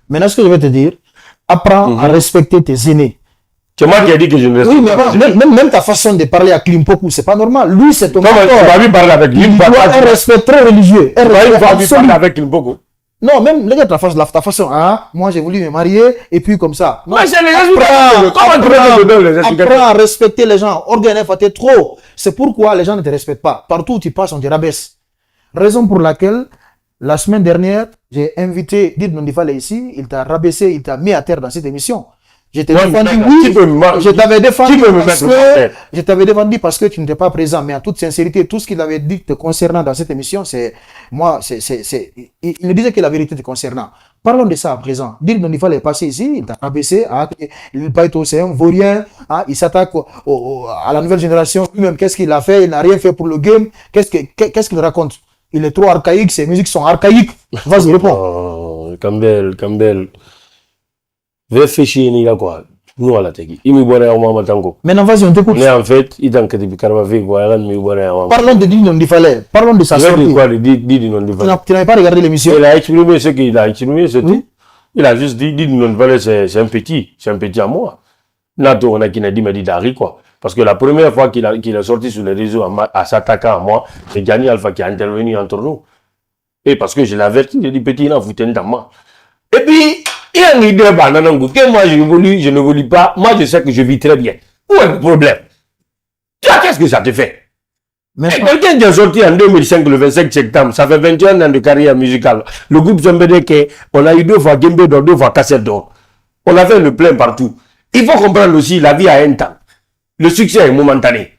Maintenant, ce que je vais te dire, apprends à respecter tes aînés. C'est moi qui ai dit que je ne respecte pas. Oui, mais même ta façon de parler à Klimpoku, c'est pas normal. Lui, c'est ton mentor. Tu vas lui parler avec lui. Il doit un respect très religieux. Tu vas lui parler avec Klimpoku. Non, même regarde ta façon, hein, moi j'ai voulu me marier et puis comme ça. Non, mais c'est les gens. Apprends à respecter les gens. Organes t'es trop. C'est pourquoi les gens ne te respectent pas. Partout où tu passes, on te rabaisse. Raison pour laquelle, la semaine dernière, j'ai invité Did Nondifale ici, il t'a rabaissé, il t'a mis à terre dans cette émission. Je t'avais défendu parce que tu n'étais pas présent, mais en toute sincérité, tout ce qu'il avait dit te concernant dans cette émission, il disait que la vérité te concernant. Parlons de ça à présent. Dire qu'il fallait passer ici, il t'a abaissé, il pas être c'est un vaurien, il s'attaque à la nouvelle génération, lui-même, qu'est-ce qu'il a fait, il n'a rien fait pour le game, qu'est-ce qu'il raconte? Il est trop archaïque, ses musiques sont archaïques. Vas-y, réponds. Campbell. Vefeshi quoi. Nous à la tegi. Maintenant, vas-y, on t'écoute. Mais en fait, il Parlons de Didi Nondifale. Parlons de sa sortie. Didi Nondifale. Tu n'avais pas regardé l'émission. Il a exprimé ce qu'il a exprimé, c'est tout. Il a juste dit Didi Nondifale, c'est un petit à moi. Nato, on a qui n'a dit Medidari, quoi. Parce que la première fois qu'il est sorti sur les réseaux à s'attaquer à moi, c'est Gianni Alpha qui a intervenu entre nous. Et parce que je l'ai averti, j'ai dit petit, il a foutu dans moi. Et puis, il y a une idée, que moi je ne voulais pas, moi je sais que je vis très bien. Où est le problème? Qu'est-ce que ça te fait? Quelqu'un qui est sorti en 2005, le 25 septembre, ça fait 21 ans de carrière musicale. Le groupe Zembedeke, on a eu 2 fois Gembe d'or, 2 fois Cassette d'or. On a fait le plein partout. Il faut comprendre aussi, la vie a un temps. Le succès est momentané.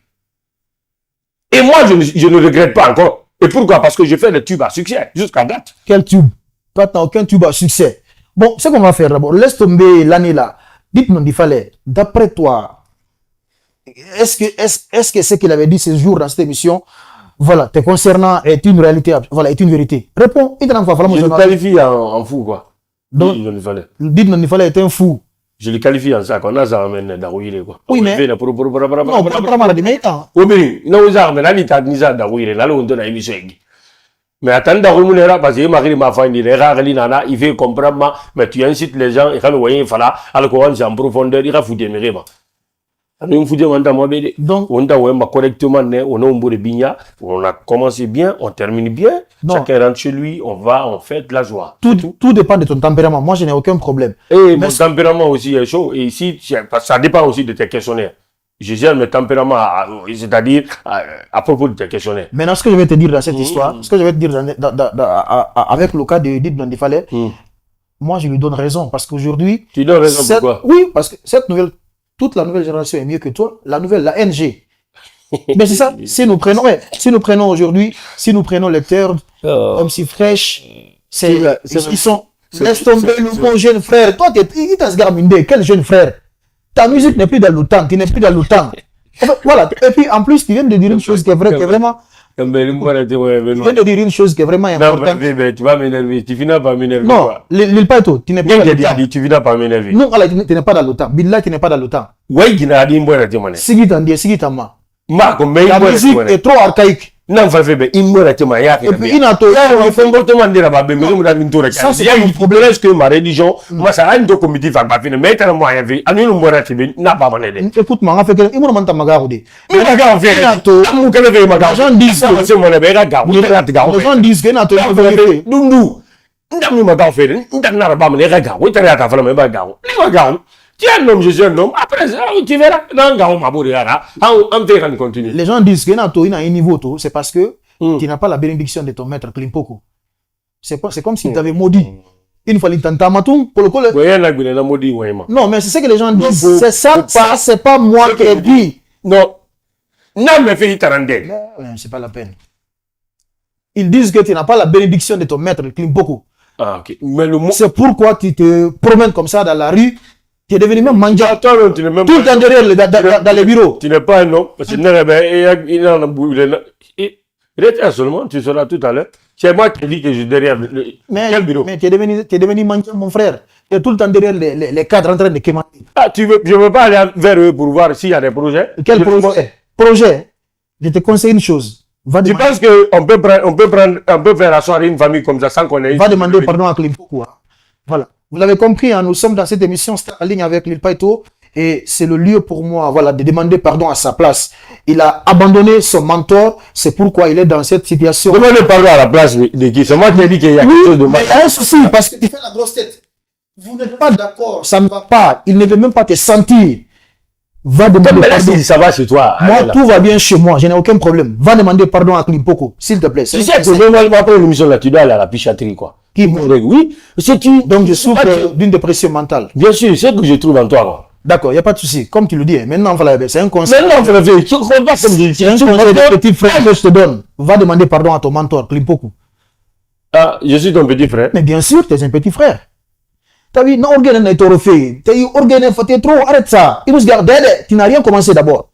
Et moi, je ne regrette pas encore. Et pourquoi? Parce que je fais des tubes à succès, jusqu'à date. Quel tube? Toi, tu n'as aucun tube à succès. Bon, ce qu'on va faire d'abord, laisse tomber l'année là. Dites-moi, il fallait, d'après toi, est-ce que ce qu'il avait dit ce jour dans cette émission, voilà, te concernant, est une réalité, voilà, est une vérité? Réponds, il t'en va falloir. Je le qualifie en fou, quoi. Donc, dites-moi, il fallait être un fou. Je le qualifie en ça, qu'on a ça amène d'Arouille, quoi. Oui, mais. Non, pas de méta. Oui, mais, non, vous avez dit, t'as mis ça d'Arouille, là, on donne à émission. Mais attends, parce que il fait comprendre, mais tu incites les gens, et quand vous voyez, il fallait, alors c'est en profondeur, il va foutre des mérits. Donc, on a correctement, on a commencé bien, on termine bien, chacun rentre chez lui, on fait de la joie. Tout dépend de ton tempérament. Moi, je n'ai aucun problème. Et mon tempérament aussi est chaud, et ici, ça dépend aussi de tes questionnaires. Je gère mes tempéraments, c'est-à-dire à propos de tes questionnaires. Maintenant, ce que je vais te dire dans cette histoire, ce que je vais te dire avec le cas de Did Nondifale, moi, je lui donne raison. Parce qu'aujourd'hui. Tu donnes raison pourquoi? Oui, parce que toute la nouvelle génération est mieux que toi. La NG. Mais c'est ça. Si nous prenons aujourd'hui, si nous prenons les Third, MC Fresh, ils sont. Laisse tomber mon jeune frère. Toi, il t'a se quel jeune frère? Ta musique n'est plus dans le temps, tu n'es plus dans le temps. En fait, voilà. Et puis, en plus, tu viens de dire une chose qui est vraiment. Tu viens de dire une chose qui est vraiment importante. Non, tu vas m'énerver. Tu finis pas m'énerver. Non, l'île pas tout. Tu n'es pas dans le temps. Tu finis pas m'énerver. Non, tu n'es pas dans le temps. Billah, tu n'es pas dans le temps. Oui, tu n'as dit un Sigi t'en Sigi t'en ma. La musique est trop archaïque. Non, ça fait bien. Il me reste ma et puis, il a tout. Il faut comportement de la babe, mais il me ça, c'est un problème. Est-ce que ma religion, moi, ça a une comité, va pas finir, mais il y a un moyen de faire. À nous, nous, n'a pas mané. Écoute-moi, on a fait que, il m'a dit, magaroudi. Mais la gare, fait, les gens disent que c'est mon ébé, la gare, les gens disent que, n'a pas fait. Nous, nous, ma gare, fait, nous, n'a pas mané, la gare, oui, t'as ta femme, mais pas gare. Les gare. Tu es un homme, je suis un homme. Après ça, tu verras. On continue. Les gens disent que tu as un niveau, c'est parce que tu n'as pas la bénédiction de ton maître Klimpoku. C'est comme si tu avais maudit. Une fois, il t'a matou pour le coup. Non, mais c'est ce que les gens disent. C'est ça, c'est pas moi qui ai dit. Non. Non, mais fais tarandel. C'est pas la peine. Ils disent que tu n'as pas la bénédiction de ton maître Klimpoku. Ah, ok. Mais c'est pourquoi tu te promènes comme ça dans la rue. Tu es devenu même manja. Tout le temps derrière dans les bureaux. Tu n'es pas un homme. Parce que il était seulement, tu seras tout à l'heure. C'est moi qui dis que je suis derrière quel bureau? Mais tu es devenu manja, mon frère. Tu es tout le temps derrière les cadres en train de quémander. Ah, je ne veux pas aller vers eux pour voir s'il y a des projets. Quel projet? Je te conseille une chose. Tu penses qu'on peut faire asseoir une famille comme ça sans qu'on ait... Va demander pardon à Klimpoku. Voilà. Vous l'avez compris, hein, nous sommes dans cette émission Star en ligne avec Lil Paito et c'est le lieu pour moi, voilà, de demander pardon à sa place. Il a abandonné son mentor, c'est pourquoi il est dans cette situation. Demandez pardon à la place de qui? C'est moi qui ai dit qu'il y a quelque chose de mal. Mais il y a un souci parce que tu fais la grosse tête. Vous n'êtes pas d'accord, ça ne va pas. Il ne veut même pas te sentir. Va demander pardon. Si ça va chez toi. Moi, tout va bien chez moi, je n'ai aucun problème. Va demander pardon à Klimpoko, s'il te plaît. Tu sais que après l'émission là, tu dois aller à la pichaterie, quoi. Qui? Oui, c'est tu. Donc je souffre d'une dépression mentale. Bien sûr, c'est ce que je trouve en toi, quoi. D'accord, il n'y a pas de souci. Comme tu le dis, maintenant, voilà, c'est un conseil. Maintenant, tu comprends pas comme je dis. C'est un conseil de petit frère que je te donne. Va demander pardon à ton mentor, Klimpoko. Ah, je suis ton petit frère. Mais bien sûr, tu es un petit frère. T'as vu, non, organe n'est pas refait. T'es trop, arrête ça. Il nous garde, tu n'as rien commencé d'abord.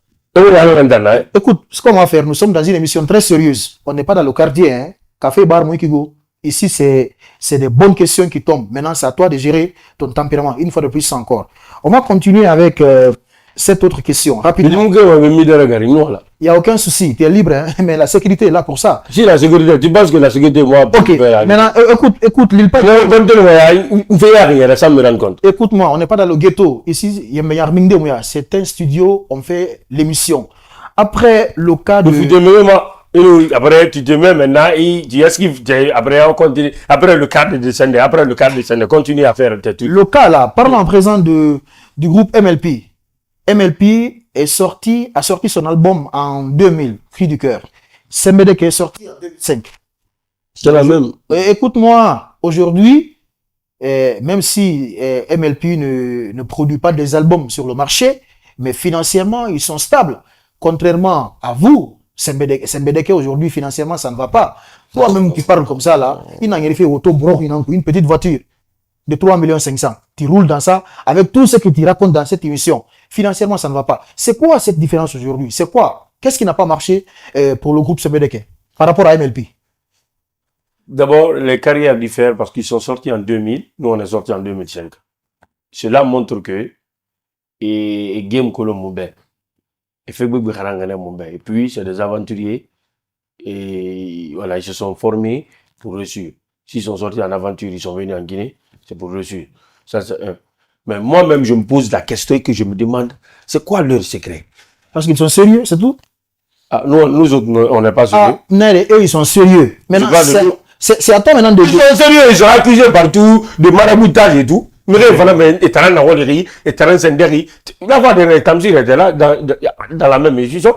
Écoute, ce qu'on va faire, nous sommes dans une émission très sérieuse. On n'est pas dans le quartier, hein. Café, bar, Mouikigo. Ici, c'est des bonnes questions qui tombent. Maintenant, c'est à toi de gérer ton tempérament. Une fois de plus encore. On va continuer avec cette autre question. Rapidement. Il n'y a aucun souci. Tu es libre, hein? Mais la sécurité est là pour ça. Si la sécurité, tu penses que la sécurité, moi... Ok. Maintenant, écoute, Lil Paito. Ça me rend compte. Écoute-moi, on n'est pas dans le ghetto. Ici, c'est un studio, on fait l'émission. Après le cas de... Après, tu te mets maintenant et tu esquives. Après, on continue. Après le cadre descendait. Après le cadre descendait. Continue à faire tes trucs. Le cas là, parlons en présent du groupe MLP. MLP a sorti son album en 2000, Cri du cœur. Sembedeke est sorti en 2005. C'est la même. Écoute-moi, aujourd'hui, même si MLP ne produit pas des albums sur le marché, mais financièrement, ils sont stables. Contrairement à vous, Sembedeke aujourd'hui, financièrement, ça ne va pas. Toi-même qui parles comme ça, là, il n'a rien fait une petite voiture de 3 500 000. Tu roules dans ça avec tout ce que tu racontes dans cette émission. Financièrement, ça ne va pas. C'est quoi cette différence aujourd'hui? C'est quoi? Qu'est-ce qui n'a pas marché pour le groupe Sembedeke par rapport à MLP? D'abord, les carrières diffèrent parce qu'ils sont sortis en 2000. Nous, on est sortis en 2005. Cela montre que Game Kolomouben, et puis, c'est des aventuriers. Et voilà, ils se sont formés pour réussir. S'ils sont sortis en aventure, ils sont venus en Guinée, c'est pour réussir. Ça, c'est un. Mais moi-même, je me pose la question et que je me demande, c'est quoi leur secret? Parce qu'ils sont sérieux, c'est tout? Ah, nous autres, on n'est pas sérieux. Non, eux, ils sont sérieux. Maintenant, c'est à toi maintenant de... Ils sont sérieux, ils sont accusés partout de maraboutage et tout. Mais voilà, mais étant dans Rollerie, étant dans Senderi, la voix de Tamsir était là dans la même émission.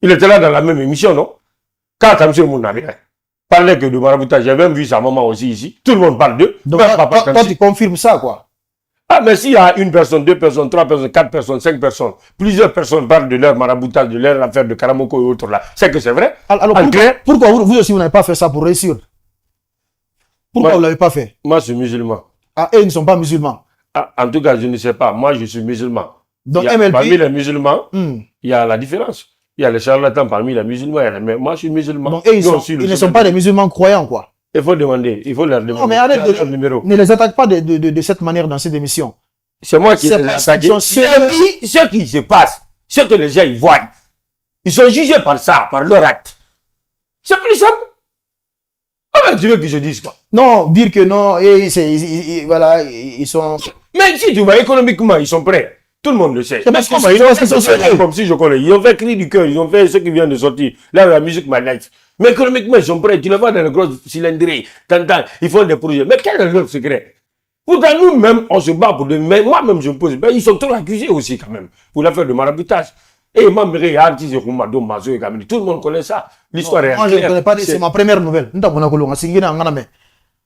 Il était là dans la même émission, non? Quand Tamsir Mounari parlait que de maraboutage, j'ai même vu sa maman aussi ici. Tout le monde parle d'eux. Donc, toi, tu confirmes ça, quoi? Ah, mais s'il y a une personne, 2 personnes, 3 personnes, 4 personnes, 5 personnes, plusieurs personnes parlent de leur maraboutage, de leur affaire de Karamoko et autres là, c'est que c'est vrai. Alors, pourquoi vous aussi, vous n'avez pas fait ça pour réussir? Pourquoi vous ne l'avez pas fait? Moi, je suis musulman. Ah, eux, ils ne sont pas musulmans. Ah, en tout cas, je ne sais pas. Moi, je suis musulman. Donc, MLP... Parmi les musulmans, il y a la différence. Il y a les charlatans parmi les musulmans. Mais moi, je suis musulman. Donc, eux, ils ne sont pas des musulmans croyants, quoi. Il faut demander. Il faut leur demander. Non, mais arrête ne les attaque pas de cette manière dans cette émission. C'est moi qui les attaque. Ce qui se passe, ce que les gens ils voient, ils sont jugés par ça, par leur acte. C'est plus simple. Ah, tu veux que je dise quoi? Non, dire que non, voilà, ils sont... Mais si tu vois, économiquement, ils sont prêts. Tout le monde le sait. C'est parce que comme si je connais. Ils ont fait Cri du cœur, ils ont fait ce qui vient de sortir. Là, la musique My Life. Mais économiquement, ils sont prêts. Tu les vois dans les grosses cylindrées. Ils font des projets. Mais quel est leur secret? Pourtant, nous-mêmes, on se bat pour des... Mais moi-même, je me pose. Mais ils sont trop accusés aussi, quand même, pour l'affaire de maraboutage. Et tout le monde connaît ça. L'histoire est moi, je ne connais pas. C'est ma première nouvelle.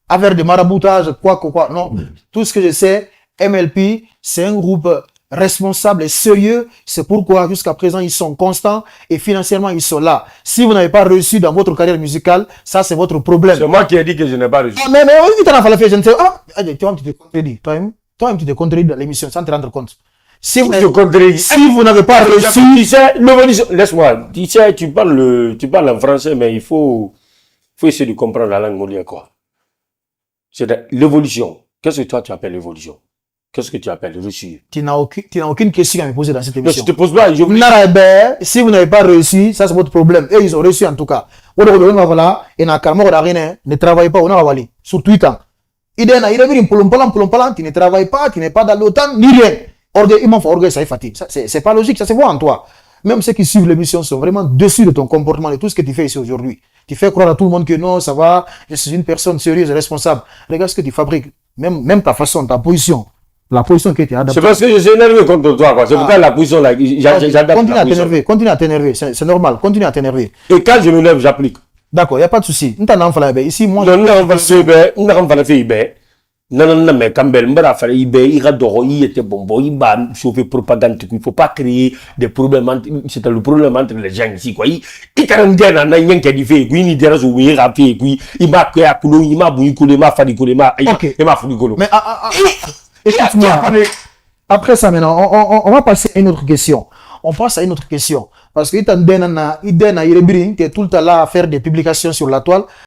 Affaire de maraboutage, quoi. Non. Tout ce que je sais, MLP, c'est un groupe responsable et sérieux. C'est pourquoi, jusqu'à présent, ils sont constants et financièrement, ils sont là. Si vous n'avez pas réussi dans votre carrière musicale, ça, c'est votre problème. C'est moi qui ai dit que je n'ai pas réussi. Ah, mais oui, tu as fait, je ne sais pas. Toi-même, tu te contredis. Toi-même, tu te contredis dans l'émission sans te rendre compte. Si vous n'avez pas réussi... Tu sais, l'évolution... Laisse-moi. Tu sais, tu parles en français, mais il faut essayer de comprendre la langue molière, quoi. C'est l'évolution. Qu'est-ce que toi, tu appelles l'évolution? Qu'est-ce que tu appelles réussir? Tu n'as aucune question à me poser dans cette émission. Je te pose pas. Si vous n'avez pas réussi, ça c'est votre problème. Et ils ont réussi en tout cas. Ne travaillez pas, on a sur Twitter. Tu ne travailles pas, tu n'es pas dans l'OTAN, ni rien. Orgueil, ça est fatigué. C'est pas logique, ça se voit en toi. Même ceux qui suivent l'émission sont vraiment déçus de ton comportement, de tout ce que tu fais ici aujourd'hui. Tu fais croire à tout le monde que non, ça va, je suis une personne sérieuse et responsable. Regarde ce que tu fabriques. Même ta façon, ta position. La position que tu as adaptée. C'est parce que je suis énervé contre toi, quoi. C'est pour ça la position là. J'adapte. Continue à t'énerver. C'est normal. Continue à t'énerver. Et quand je m'énerve, j'applique. D'accord, il n'y a pas de souci. Ici, moi, non, mais Campbell, il était bon, il va chauffer propagande. Il ne faut pas créer des problèmes. C'est le problème entre les gens ici, quoi. Il mais écoute-moi. Après ça, maintenant, on va passer à une autre question. On passe à une autre question. Parce que il est tout le temps là à faire des publications sur la toile.